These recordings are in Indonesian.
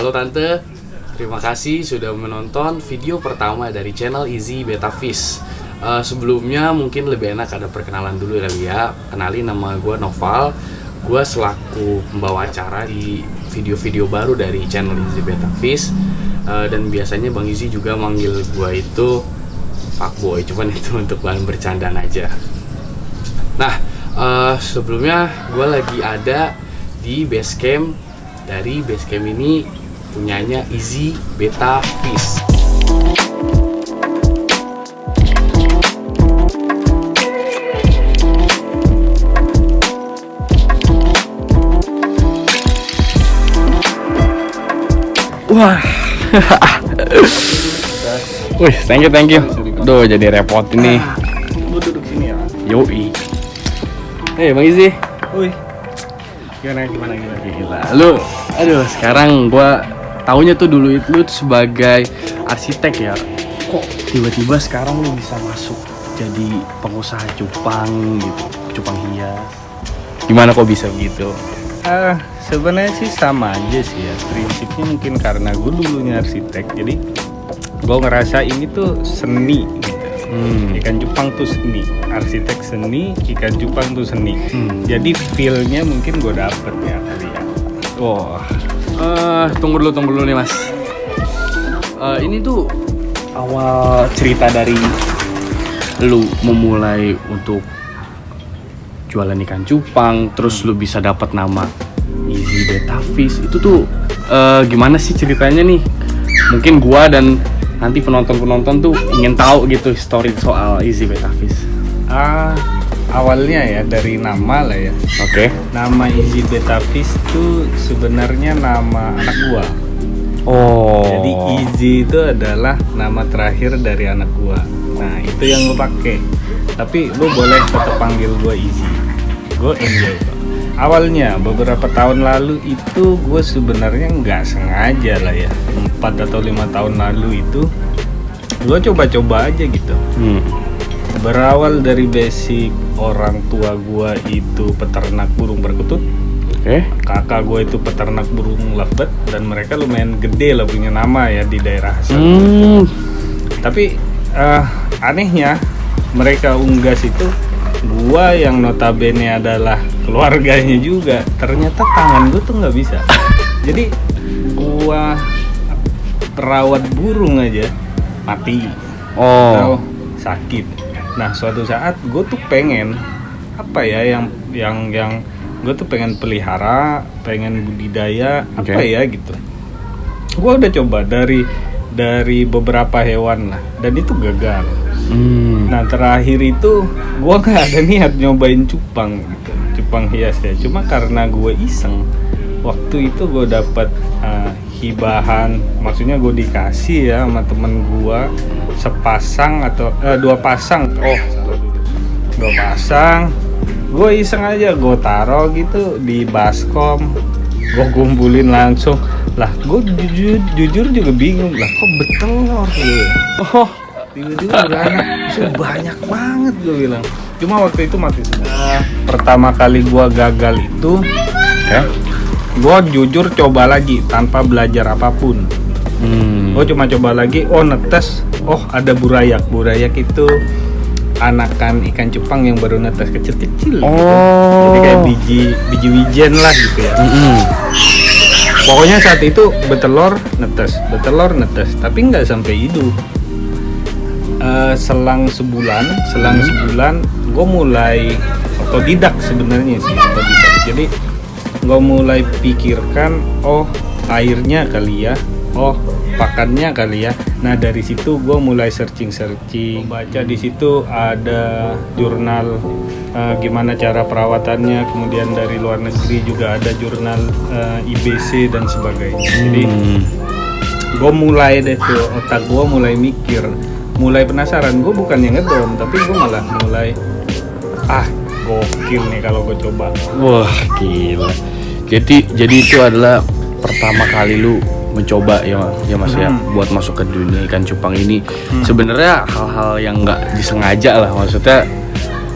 Halo Tante, terima kasih sudah menonton video pertama dari channel Easy Beta Fish. Sebelumnya mungkin lebih enak ada perkenalan dulu kali ya. Kenalin, nama gue Noval. Gue selaku pembawa acara di video-video baru dari channel Easy Beta Fish. Dan biasanya Bang Easy juga manggil gue itu fuckboy, cuman itu untuk bahan bercandaan aja. Nah, sebelumnya gue lagi ada di base camp. Dari base camp ini punyanya Easy Beta Fish. Wah. Wih, thank you. Aduh, jadi repot ini. Lu duduk sini ya. Yoi. Bang Easy. Wih. Gimana. Gila. Lu, aduh, sekarang gua taunya tuh dulu itu lu sebagai arsitek ya. Kok tiba-tiba sekarang lu bisa masuk jadi pengusaha cupang gitu, cupang hias. Gimana kok bisa gitu? Sebenarnya sih sama aja sih ya. Prinsipnya mungkin karena gue dulunya arsitek, jadi gue ngerasa ini tuh seni gitu. Ikan cupang tuh seni, arsitek seni, ikan cupang tuh seni. Jadi feel-nya mungkin gue dapet ya kali ya. Wah, tunggu dulu nih Mas. Ini tuh awal cerita dari lu memulai untuk jualan ikan cupang, terus lu bisa dapat nama Easy Beta Fish. Itu tuh gimana sih ceritanya nih? Mungkin gua dan nanti penonton tuh ingin tahu gitu histori soal Easy Beta Fish. Awalnya ya dari nama lah ya. Oke. Nama Easy Beta Fish tuh sebenarnya nama anak gua. Oh. Jadi Easy itu adalah nama terakhir dari anak gua. Nah, itu yang gua pakai. Tapi lu boleh tetap panggil gua Easy. Gua enjoy kok. Awalnya beberapa tahun lalu itu gue sebenarnya nggak sengaja lah ya, 4 atau 5 tahun lalu itu gue coba-coba aja gitu. Berawal dari basic orang tua gue itu peternak burung perkutut. Oke. Kakak gue itu peternak burung lovebird, dan mereka lumayan gede lah punya nama ya di daerah asal. Tapi anehnya mereka unggas itu gua yang notabene adalah keluarganya juga, ternyata tangan gua tuh nggak bisa. Jadi gua perawat burung aja mati atau sakit. Nah, suatu saat gua tuh pengen apa ya yang gua tuh pengen pelihara, pengen budidaya apa ya gitu. Gua udah coba dari beberapa hewan lah, dan itu gagal. Nah, terakhir itu gue gak ada niat nyobain cupang gitu, cupang hias ya. Cuma karena gue iseng, waktu itu gue dapat hibahan, maksudnya gue dikasih ya sama temen gue sepasang atau 2 pasang. Dua pasang. Gue iseng aja, gue taruh gitu di baskom, gue kumpulin langsung. Lah, gue jujur juga bingung lah, kok betelor gitu. Tiba-tiba anak banyak banget, gue bilang. Cuma waktu itu mati semua. Pertama kali gue gagal itu, gue jujur coba lagi tanpa belajar apapun. Gue cuma coba lagi, netes, ada burayak. Burayak itu anakan ikan cupang yang baru netes, kecil-kecil gitu. Jadi kayak biji wijen lah gitu ya. Pokoknya saat itu betelor netes, tapi nggak sampai hidup. Selang sebulan gue mulai otodidak sebenarnya sih, jadi gue mulai pikirkan, airnya kali ya, pakannya kali ya. Nah, dari situ gue mulai searching, baca di situ ada jurnal gimana cara perawatannya, kemudian dari luar negeri juga ada jurnal IBC dan sebagainya. Jadi gue mulai deh tuh, otak gue mulai mikir, mulai penasaran. Gue bukannya ngedom, tapi gue malah mulai gokil nih kalau gue coba. Wah, gila. Jadi itu adalah pertama kali lu mencoba ya Mas ya, buat masuk ke dunia ikan cupang ini. Sebenarnya hal-hal yang nggak disengaja lah, maksudnya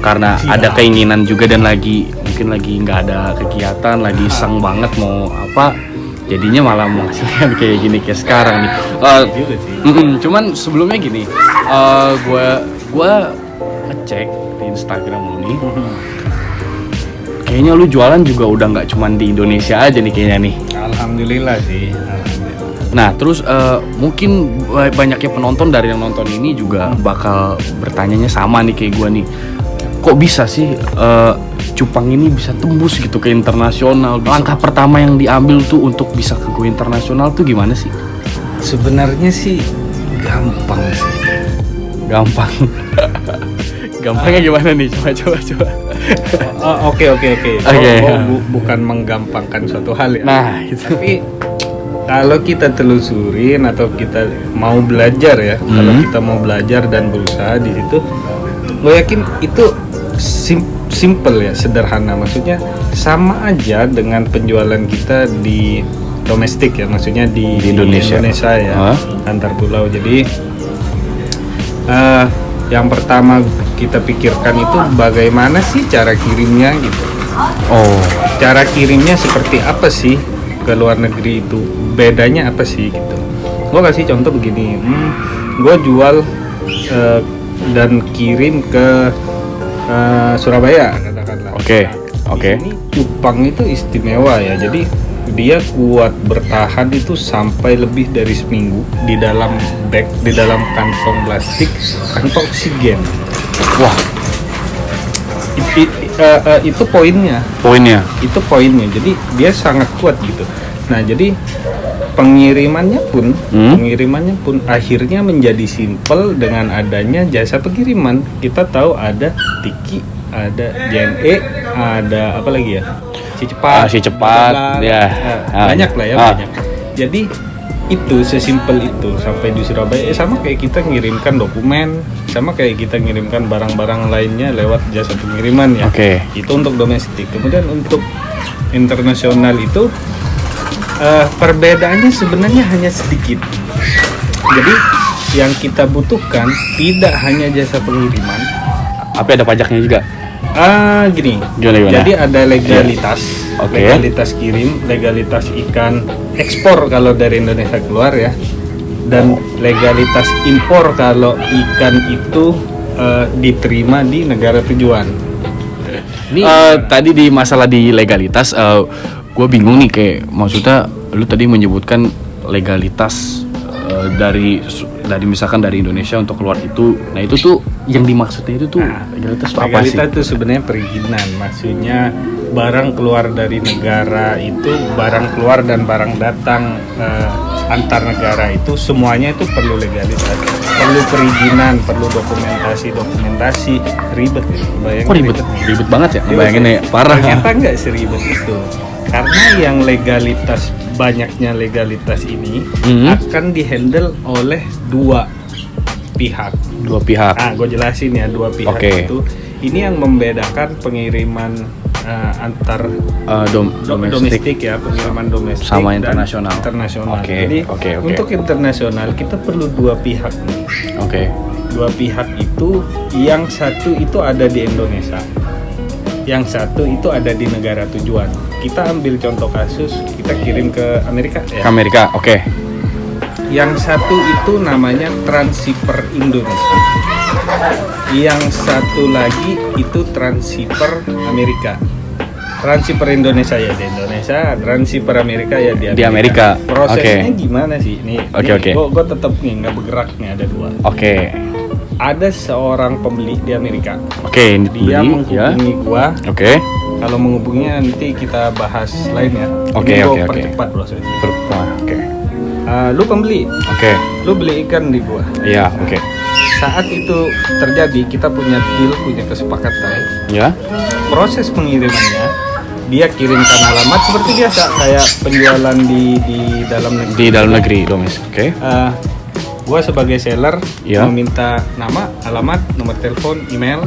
karena ada keinginan juga dan mungkin lagi nggak ada kegiatan, lagi iseng banget mau apa. jadinya malah menghasilkan kayak gini kayak sekarang nih. Juga sih. Cuman sebelumnya gini, gue ngecek di Instagram lu nih, kayaknya lu jualan juga udah nggak cuman di Indonesia aja nih kayaknya nih. Alhamdulillah sih, alhamdulillah. Nah terus mungkin banyaknya penonton dari yang nonton ini juga bakal bertanyanya sama nih kayak gue nih, kok bisa sih cupang ini bisa tembus gitu ke internasional? Langkah pertama yang diambil tuh untuk bisa ke go internasional tuh gimana sih? Sebenarnya sih gampang sih. Gampang. Gampangnya gimana nih? Coba. Oke. Bukan menggampangkan suatu hal ya. Nah, itu. Tapi kalau kita telusurin atau kita mau belajar ya, kalau kita mau belajar dan berusaha di situ, gue yakin itu simple ya, sederhana. Maksudnya sama aja dengan penjualan kita di domestik ya, maksudnya di Indonesia ya, antar pulau. Jadi yang pertama kita pikirkan itu bagaimana sih cara kirimnya gitu. Cara kirimnya seperti apa sih ke luar negeri itu, bedanya apa sih gitu. Gue kasih contoh begini, gue jual dan kirim ke Surabaya katakanlah. Oke. Di sini cupang itu istimewa ya, jadi dia kuat bertahan itu sampai lebih dari seminggu di dalam bag, di dalam kantong plastik tanpa oksigen. Wah, itu poinnya. Itu poinnya. Jadi dia sangat kuat gitu. Nah, jadi pengirimannya pun akhirnya menjadi simpel dengan adanya jasa pengiriman. Kita tahu ada Tiki, ada JNE, ada apa lagi ya? Si cepat, ya. Banyak lah ya, banyak. Jadi itu sesimpel itu sampai di Surabaya. Sama kayak kita ngirimkan dokumen, sama kayak kita ngirimkan barang-barang lainnya lewat jasa pengiriman ya. Itu untuk domestik. Kemudian untuk internasional itu perbedaannya sebenarnya hanya sedikit. Jadi yang kita butuhkan tidak hanya jasa pengiriman, tapi ada pajaknya juga. Gini. Gimana? Jadi ada legalitas, legalitas kirim, legalitas ikan ekspor kalau dari Indonesia keluar ya, dan legalitas impor kalau ikan itu diterima di negara tujuan. Tadi di masalah di legalitas, gue bingung nih, kayak maksudnya lu tadi menyebutkan legalitas dari misalkan dari Indonesia untuk keluar itu. Nah itu tuh yang dimaksudnya itu tuh legalitas apa sih? Legalitas itu sebenarnya perizinan. Maksudnya barang keluar dari negara itu, barang keluar dan barang datang antar negara itu semuanya itu perlu legalitas, perlu perizinan, perlu dokumentasi. Ribet ya, bayangin. Ribet banget ya, bayangin ya, parah. Ternyata nggak seribet itu, karena yang legalitas, banyaknya legalitas ini akan dihandle oleh dua pihak. Gue jelasin ya, dua pihak itu. Ini yang membedakan pengiriman antar domestik ya, pengiriman domestik sama internasional. Jadi untuk internasional kita perlu dua pihak nih. Dua pihak itu, yang satu itu ada di Indonesia, yang satu itu ada di negara tujuan. Kita ambil contoh kasus, kita kirim ke Amerika ya. Yang satu itu namanya Transhipper Indonesia. Yang satu lagi itu Transhipper Amerika. Transhipper Indonesia ya di Indonesia, Transhipper Amerika ya di Amerika. Prosesnya gimana sih? Nih, gue tetap nih nggak bergerak nih, ada dua. Ada seorang pembeli di Amerika. Dia menghubungi gua. Kalau menghubunginya nanti kita bahas lain ya. Ini percepat prosesnya. Lu pembeli. Lu beli ikan di gua. Saat itu terjadi, kita punya deal, punya kesepakatan. Proses pengirimannya, dia kirimkan alamat seperti biasa, kayak penjualan di dalam negeri. Di dalam negeri domestik. Gua sebagai seller meminta nama, alamat, nomor telepon, email.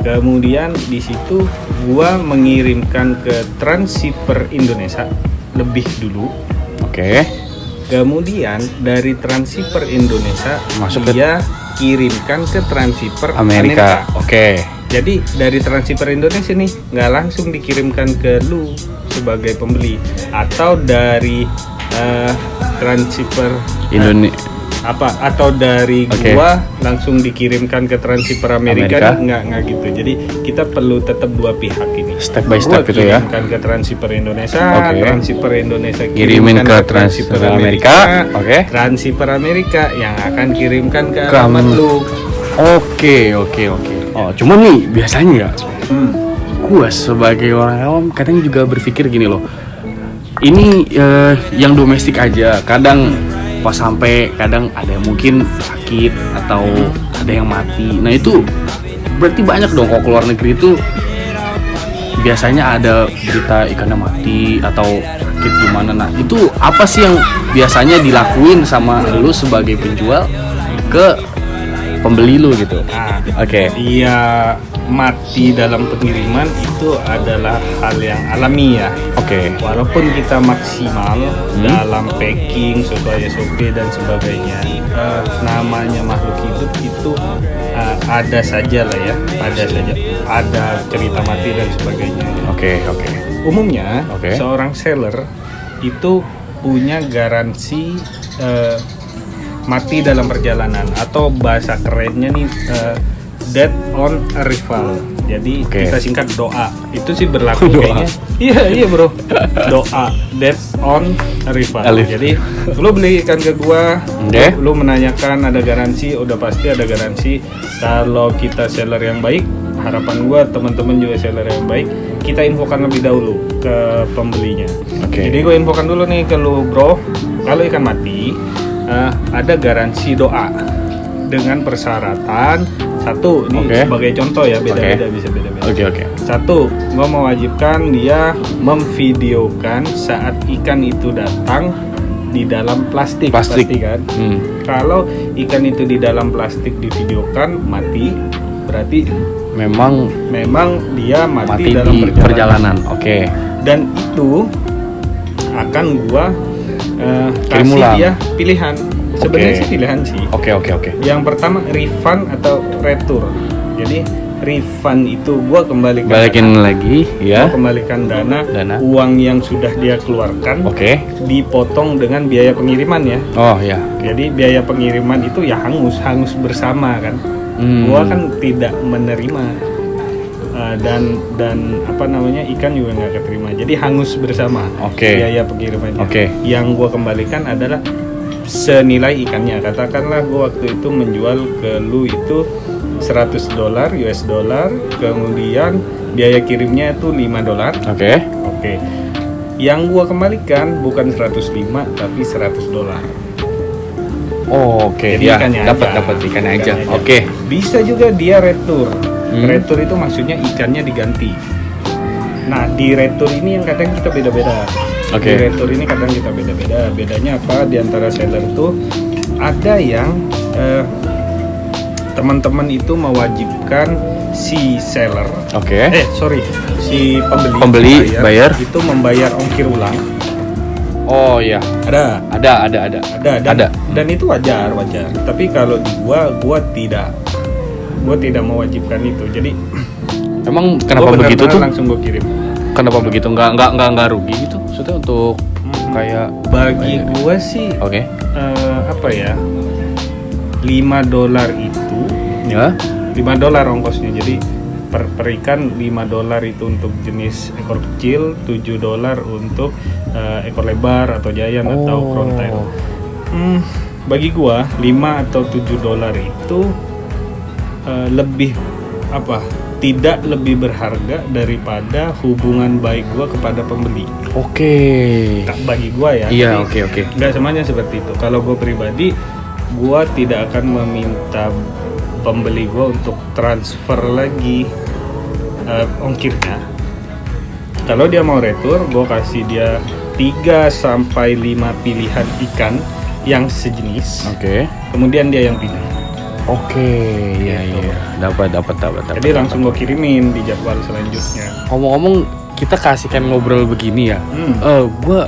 Kemudian di situ gua mengirimkan ke Transhipper Indonesia lebih dulu. Kemudian dari Transhipper Indonesia dia kirimkan ke Transhipper Amerika. Jadi dari Transhipper Indonesia nih nggak langsung dikirimkan ke lu sebagai pembeli, atau dari Transhipper Indonesia atau dari gua langsung dikirimkan ke Transhipper Amerika. Nggak gitu. Jadi kita perlu tetap dua pihak ini. Step by step gitu ya. Kirimkan ke Transhipper Indonesia, Transhipper Indonesia kirimin ke Transhipper Amerika, Transhipper Amerika yang akan kirimkan ke alamat lu. Oke. Oh, cuma nih biasanya gua sebagai orang awam kadang juga berpikir gini loh. Ini yang domestik aja, kadang pas sampai kadang ada yang mungkin sakit atau ada yang mati. Nah itu berarti banyak dong kalau keluar negeri itu biasanya ada berita ikannya mati atau sakit gimana. Nah itu apa sih yang biasanya dilakuin sama lu sebagai penjual ke pembeli lu gitu? Iya, mati dalam pengiriman itu adalah hal yang alami ya. Walaupun kita maksimal dalam packing sesuai SOP dan sebagainya, namanya makhluk hidup itu ada saja lah ya, ada cerita mati dan sebagainya. Umumnya seorang seller itu punya garansi mati dalam perjalanan, atau bahasa kerennya nih death on arrival. Jadi kita singkat doa. Itu sih berlaku kayaknya. Iya bro. Doa death on arrival. Jadi lu beli ikan ke gua, lu menanyakan ada garansi, udah pasti ada garansi. Kalau kita seller yang baik, harapan gua teman-teman juga seller yang baik, kita infokan lebih dahulu ke pembelinya. Jadi gua infokan dulu nih ke lu bro, kalau ikan mati ada garansi doa dengan persyaratan. Satu, ini sebagai contoh ya, beda-beda bisa beda-beda. Satu, gua mewajibkan dia memvideokan saat ikan itu datang di dalam plastik. Pasti kan? Kalau ikan itu di dalam plastik divideokan mati, berarti memang dia mati dalam perjalanan. Dan itu akan gua kasih dia pilihan. Sebenarnya sih pilihan sih. Yang pertama refund atau retur. Jadi refund itu gua kembalikan lagi ya. Gua kembalikan dana uang yang sudah dia keluarkan. Dipotong dengan biaya pengiriman ya. Jadi biaya pengiriman itu ya hangus bersama kan. Gua kan tidak menerima dan apa namanya, ikan juga nggak keterima. Jadi hangus bersama biaya pengirimannya. Yang gua kembalikan adalah senilai ikannya. Katakanlah gue waktu itu menjual ke lu itu $100 US dollar, kemudian biaya kirimnya itu $5. Yang gue kembalikan bukan 105 tapi $100. Jadi ikannya dapat ikannya aja. Bisa juga dia retur. Retur itu maksudnya ikannya diganti. Nah di retur ini yang kadang kita beda-beda. Di retur ini kadang kita beda-beda. Bedanya apa? Di antara seller itu ada yang teman-teman itu mewajibkan si seller, si pembeli bayar itu membayar ongkir ulang. Ada. Dan itu wajar. Tapi kalau di gua tidak mewajibkan itu. Jadi emang kenapa begitu tuh? Langsung gua kirim. Kenapa begitu? Nggak rugi gitu? Maksudnya untuk kayak bagi gue sih apa ya, $5 itu ya, $5 ongkosnya. Jadi per ikan $5 itu untuk jenis ekor kecil, $7 untuk ekor lebar atau giant atau crown tail. Bagi gue $5 atau $7 itu lebih tidak lebih berharga daripada hubungan baik gua kepada pembeli. Bagi gua ya. Iya, Nggak semuanya seperti itu. Kalau gua pribadi, gua tidak akan meminta pembeli gua untuk transfer lagi ongkirnya. Kalau dia mau retur, gua kasih dia 3-5 pilihan ikan yang sejenis. Kemudian dia yang pilih. Iya. Dapat. Jadi langsung gue kirimin di jadwal selanjutnya. Ngomong-ngomong, kita kasihkan ngobrol begini ya. Gue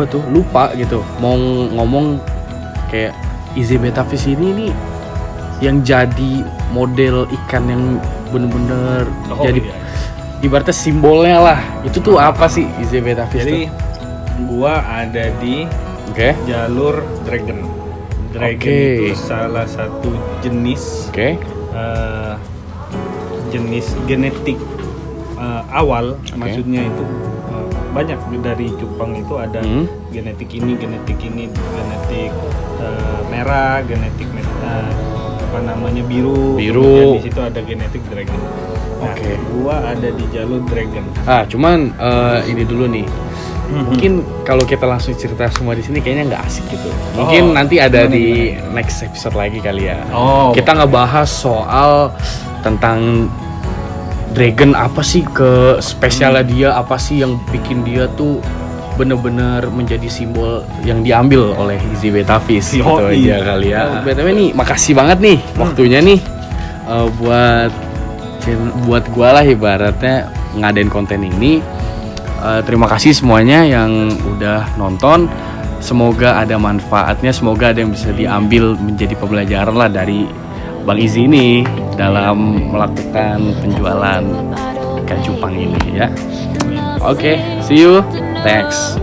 tuh lupa gitu mau ngomong kayak Easy Beta Fish ini yang jadi model ikan yang bener-bener jadi ibaratnya simbolnya lah. Itu tuh apa sih Easy Betta Fish? Jadi gua ada di jalur dragon. Dragon itu salah satu jenis jenis genetik awal. Maksudnya itu banyak dari cupang itu ada genetik ini, genetik merah, genetik biru. Kemudian di situ ada genetik dragon. Nah, gua ada di jalur dragon. Cuman ini dulu nih. Mungkin kalau kita langsung cerita semua di sini kayaknya nggak asik gitu. Mungkin nanti ada di next episode lagi kali ya. Kita ngebahas soal tentang dragon, apa sih ke spesialnya dia, apa sih yang bikin dia tuh bener-bener menjadi simbol yang diambil oleh Easy Betta Fish gitu aja kali ya. BTW nih, makasih banget nih waktunya nih buat gua lah ibaratnya ngadain konten ini. Terima kasih semuanya yang udah nonton. Semoga ada manfaatnya, semoga ada yang bisa diambil menjadi pembelajaran lah dari Bang Easy ini dalam melakukan penjualan ikan cupang ini ya. Oke, see you. Thanks.